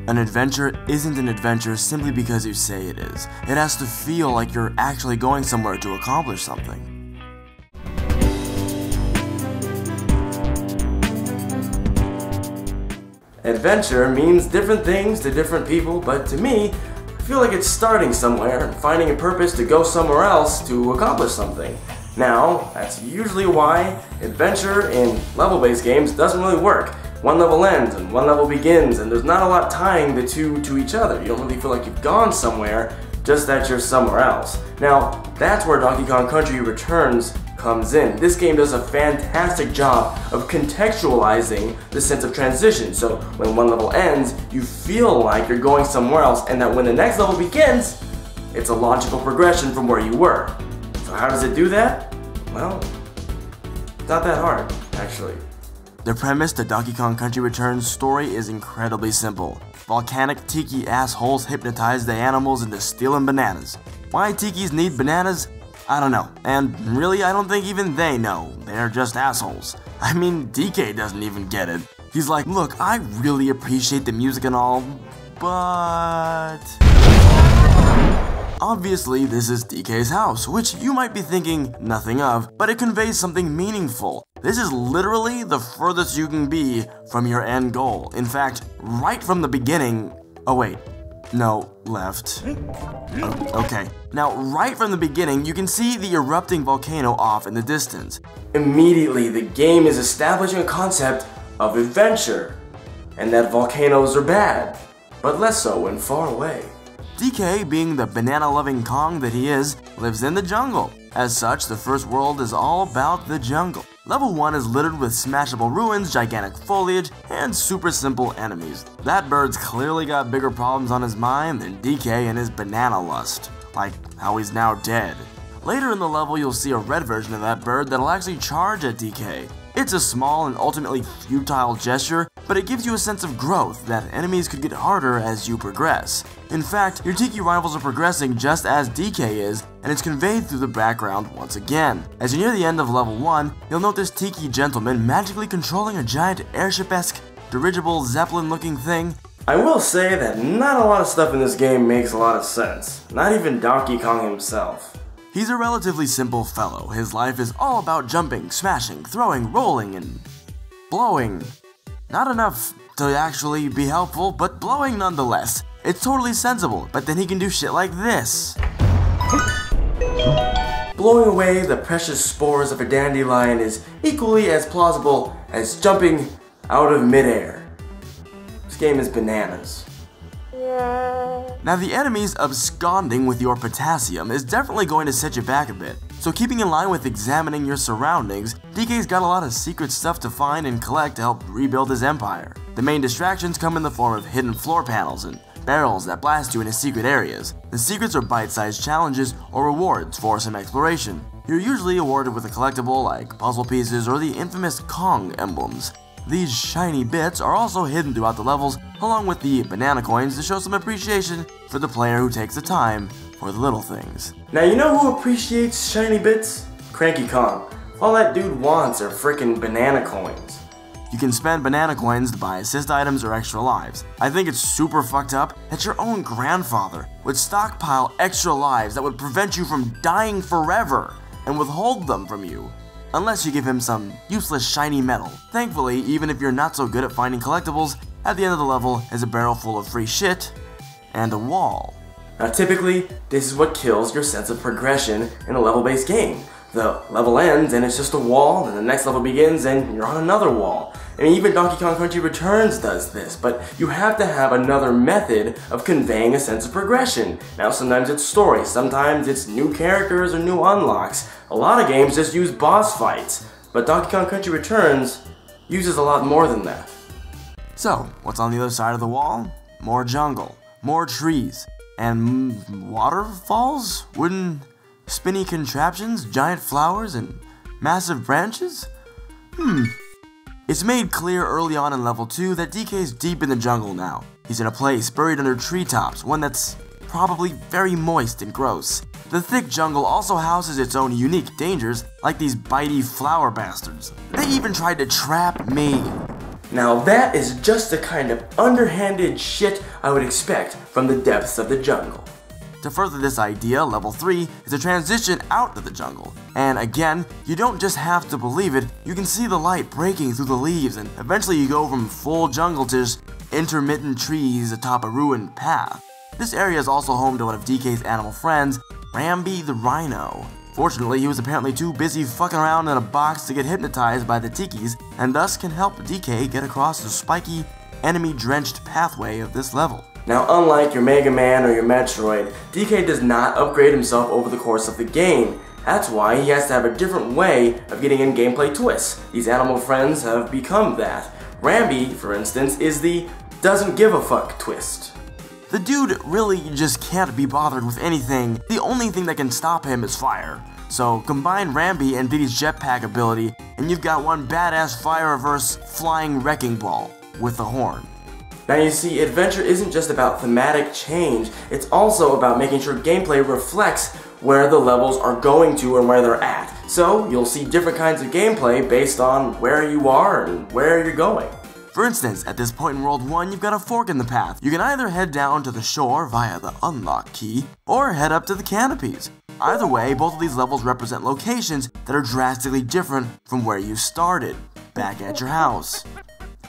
An adventure isn't an adventure simply because you say it is. It has to feel like you're actually going somewhere to accomplish something. Adventure means different things to different people, but to me, I feel like it's starting somewhere and finding a purpose to go somewhere else to accomplish something. Now, that's usually why adventure in level-based games doesn't really work. One level ends and one level begins, and there's not a lot tying the two to each other. You don't really feel like you've gone somewhere, just that you're somewhere else. Now, that's where Donkey Kong Country Returns comes in. This game does a fantastic job of contextualizing the sense of transition. So when one level ends, you feel like you're going somewhere else, and that when the next level begins, it's a logical progression from where you were. So how does it do that? Well, it's not that hard, actually. The premise to Donkey Kong Country Returns story is incredibly simple. Volcanic tiki assholes hypnotize the animals into stealing bananas. Why tikis need bananas? I don't know, and really I don't think even they know. They're just assholes. I mean, DK doesn't even get it. He's like, look, I really appreciate the music and all, but... Obviously, this is DK's house, which you might be thinking nothing of, but it conveys something meaningful. This is literally the furthest you can be from your end goal. In fact, right from the beginning... Oh wait, no, left. Okay. Now, right from the beginning, you can see the erupting volcano off in the distance. Immediately, the game is establishing a concept of adventure, and that volcanoes are bad, but less so when far away. DK, being the banana-loving Kong that he is, lives in the jungle. As such, the first world is all about the jungle. Level 1 is littered with smashable ruins, gigantic foliage, and super simple enemies. That bird's clearly got bigger problems on his mind than DK and his banana lust, like how he's now dead. Later in the level, you'll see a red version of that bird that'll actually charge at DK. It's a small and ultimately futile gesture, but it gives you a sense of growth that enemies could get harder as you progress. In fact, your Tiki rivals are progressing just as DK is, and it's conveyed through the background once again. As you near the end of level 1, you'll note this Tiki gentleman magically controlling a giant airship-esque, dirigible Zeppelin-looking thing. I will say that not a lot of stuff in this game makes a lot of sense, not even Donkey Kong himself. He's a relatively simple fellow. His life is all about jumping, smashing, throwing, rolling, and blowing. Not enough to actually be helpful, but blowing nonetheless. It's totally sensible, but then he can do shit like this. Blowing away the precious spores of a dandelion is equally as plausible as jumping out of midair. This game is bananas. Now the enemies absconding with your potassium is definitely going to set you back a bit, so keeping in line with examining your surroundings, DK's got a lot of secret stuff to find and collect to help rebuild his empire. The main distractions come in the form of hidden floor panels and barrels that blast you into secret areas. The secrets are bite-sized challenges or rewards for some exploration. You're usually awarded with a collectible like puzzle pieces or the infamous Kong emblems. These shiny bits are also hidden throughout the levels, along with the banana coins to show some appreciation for the player who takes the time for the little things. Now you know who appreciates shiny bits? Cranky Kong. All that dude wants are frickin' banana coins. You can spend banana coins to buy assist items or extra lives. I think it's super fucked up that your own grandfather would stockpile extra lives that would prevent you from dying forever and withhold them from you. Unless you give him some useless shiny metal. Thankfully, even if you're not so good at finding collectibles, at the end of the level is a barrel full of free shit and a wall. Now typically, this is what kills your sense of progression in a level-based game. The level ends and it's just a wall, then the next level begins and you're on another wall. I mean, even Donkey Kong Country Returns does this, but you have to have another method of conveying a sense of progression. Now sometimes it's story, sometimes it's new characters or new unlocks. A lot of games just use boss fights, but Donkey Kong Country Returns uses a lot more than that. So, what's on the other side of the wall? More jungle, more trees, and waterfalls? Wooden spinny contraptions, giant flowers, and massive branches? It's made clear early on in level 2 that DK's deep in the jungle now. He's in a place buried under treetops, one that's probably very moist and gross. The thick jungle also houses its own unique dangers, like these bitey flower bastards. They even tried to trap me. Now that is just the kind of underhanded shit I would expect from the depths of the jungle. To further this idea, level 3 is a transition out of the jungle. And again, you don't just have to believe it, you can see the light breaking through the leaves, and eventually you go from full jungle to just intermittent trees atop a ruined path. This area is also home to one of DK's animal friends, Rambi the Rhino. Fortunately, he was apparently too busy fucking around in a box to get hypnotized by the tikis, and thus can help DK get across the spiky, enemy-drenched pathway of this level. Now, unlike your Mega Man or your Metroid, DK does not upgrade himself over the course of the game. That's why he has to have a different way of getting in gameplay twists. These animal friends have become that. Rambi, for instance, is the doesn't give a fuck twist. The dude really just can't be bothered with anything. The only thing that can stop him is fire. So combine Rambi and Diddy's jetpack ability, and you've got one badass fire reverse flying wrecking ball with a horn. Now you see, adventure isn't just about thematic change, it's also about making sure gameplay reflects where the levels are going to and where they're at. So you'll see different kinds of gameplay based on where you are and where you're going. For instance, at this point in World 1, you've got a fork in the path. You can either head down to the shore via the unlock key, or head up to the canopies. Either way, both of these levels represent locations that are drastically different from where you started, back at your house.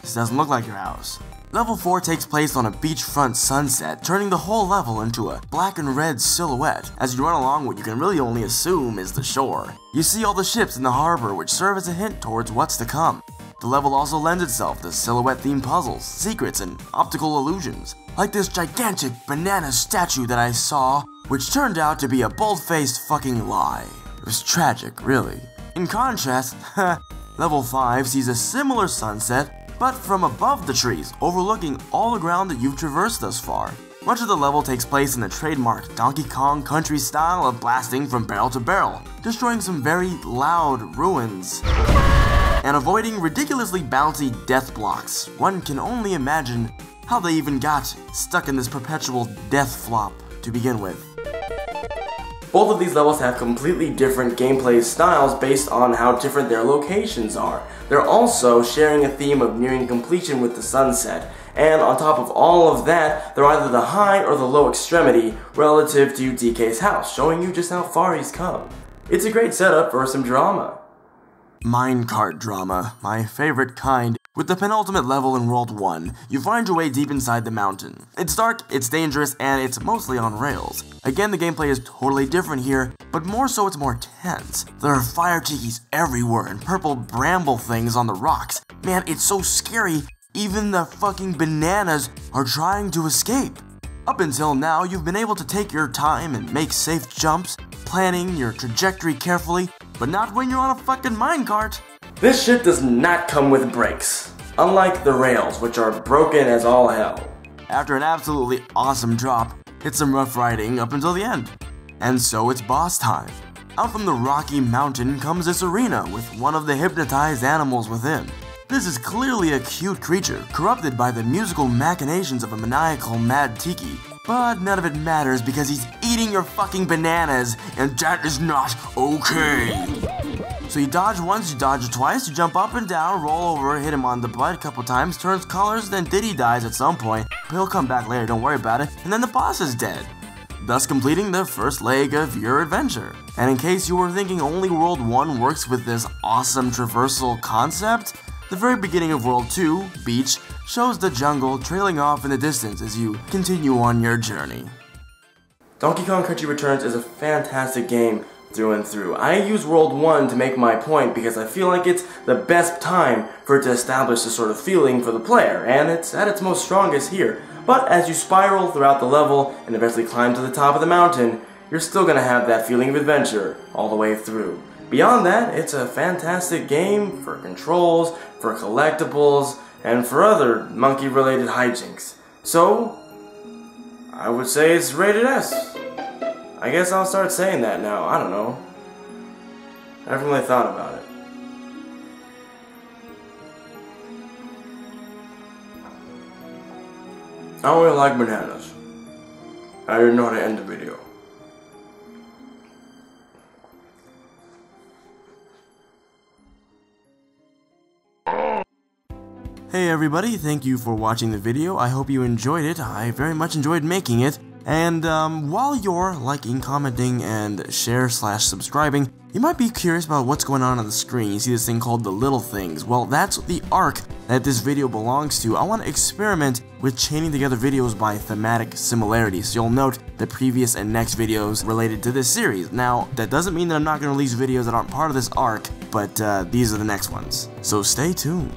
This doesn't look like your house. Level 4 takes place on a beachfront sunset, turning the whole level into a black and red silhouette. As you run along what you can really only assume is the shore. You see all the ships in the harbor, which serve as a hint towards what's to come. The level also lends itself to silhouette-themed puzzles, secrets, and optical illusions. Like this gigantic banana statue that I saw, which turned out to be a bold-faced fucking lie. It was tragic, really. In contrast, Level 5 sees a similar sunset, but from above the trees, overlooking all the ground that you've traversed thus far. Much of the level takes place in the trademark Donkey Kong Country style of blasting from barrel to barrel, destroying some very loud ruins, and avoiding ridiculously bouncy death blocks. One can only imagine how they even got stuck in this perpetual death flop to begin with. Both of these levels have completely different gameplay styles based on how different their locations are. They're also sharing a theme of nearing completion with the sunset, and on top of all of that, they're either the high or the low extremity relative to DK's house, showing you just how far he's come. It's a great setup for some drama. Minecart drama, my favorite kind. With the penultimate level in World 1, you find your way deep inside the mountain. It's dark, it's dangerous, and it's mostly on rails. Again, the gameplay is totally different here, but more so it's more tense. There are fire tikis everywhere and purple bramble things on the rocks. Man, it's so scary, even the fucking bananas are trying to escape. Up until now, you've been able to take your time and make safe jumps, planning your trajectory carefully, but not when you're on a fucking minecart. This shit does not come with brakes, unlike the rails, which are broken as all hell. After an absolutely awesome drop, it's some rough riding up until the end. And so it's boss time. Out from the rocky mountain comes this arena with one of the hypnotized animals within. This is clearly a cute creature, corrupted by the musical machinations of a maniacal mad tiki. But none of it matters because he's eating your fucking bananas, and that is not okay. So you dodge once, you dodge twice, you jump up and down, roll over, hit him on the butt a couple times, turns colors, then Diddy dies at some point, but he'll come back later, don't worry about it, and then the boss is dead. Thus completing the first leg of your adventure. And in case you were thinking only World 1 works with this awesome traversal concept, the very beginning of World 2, Beach, shows the jungle trailing off in the distance as you continue on your journey. Donkey Kong Country Returns is a fantastic game through and through. I use World 1 to make my point because I feel like it's the best time for it to establish this sort of feeling for the player, and it's at its most strongest here. But as you spiral throughout the level and eventually climb to the top of the mountain, you're still gonna have that feeling of adventure all the way through. Beyond that, it's a fantastic game for controls, for collectibles, and for other monkey-related hijinks. So, I would say it's rated S. I guess I'll start saying that now. I don't know. I haven't really thought about it. I don't really like bananas. I didn't know how to end the video. Hey everybody, thank you for watching the video. I hope you enjoyed it. I very much enjoyed making it. And while you're liking, commenting, and share/subscribing, you might be curious about what's going on the screen. You see this thing called the little things. Well, that's the arc that this video belongs to. I want to experiment with chaining together videos by thematic similarities. So you'll note the previous and next videos related to this series. Now, that doesn't mean that I'm not going to release videos that aren't part of this arc, but these are the next ones. So stay tuned.